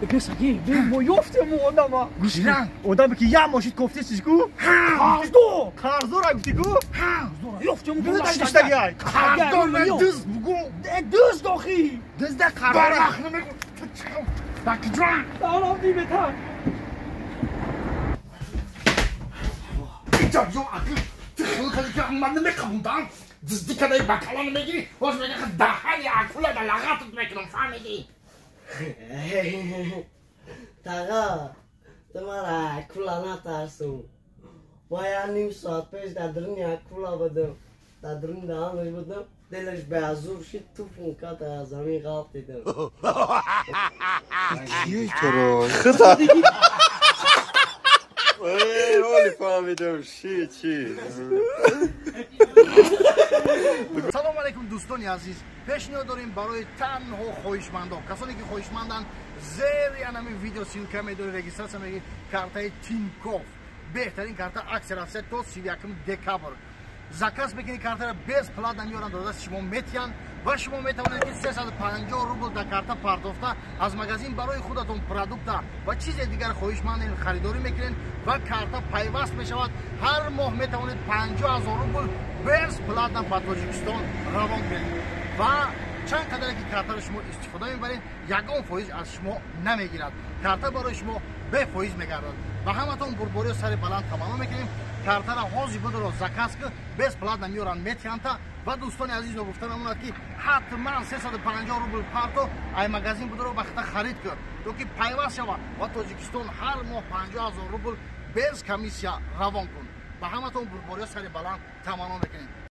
پسکی ما یافتیم آدم گوش کن آدمی که یه ماشین کفته چیزی کو قرضو را گفتی کو یافتیم قرضو دز بگو دز داخی دز ده قرضو را باکی جان دارم دیمتن اینجا جو اکی تخیل کنی که من نمیخوندم دزدی کنی بکلان میگی باز میگه دهنی اکولا در لغتت میکنم فهمیدی تاقا تو مرا اکولا نترسون باید نیم ساعت پیش در درون اکولا بدم در درون دهانش بدم دلش به ازور شد تو فونکات از زمین غلط دیدم چیه تو خدا حالی فهمیدم چی سلام علیکم دوستان عزیز پیشنهاد داریم برای تنها خواهشمندان کسانی که خواهشمندن زیر همین ویدیو سینکا میدونی رجیستراسیون میگی کارت تینکوف بهترین کارت اکثریت تا 31 دکامبر زکات بگیرید کارت را 20 پلات میارن در دست شما میتیان و شما میتوانید که 350 روبل در کارت پرداخته از مغازین برای خودتون پروداکت و چیز دیگر خواهشمندین خریداری میکنین و کارت پیوست میشود هر ماه میتوانید 50,000 روبل 20 پلات به تاجیکستان روان کنید و چند قدر که کارت را شما استفاده میبرید یگان فایز از شما نمیگیرد کارت برای شما به فایز میگردد و همتون بربری سر بلند تمام میکنیم کارت را حاضر بود رو زکات که 20 پلات نمیارن میتیانتا و دوستان عزیز رو گفتم امونت که حتما 350 روبل پارتو ای مغازین بود رو وقتا خرید کرد تو که پیوست شود و تاجیکستان هر ماه 50,000 روبل 20 کمیسیا روان کن و همتون بربری سر بلند تمام میکنیم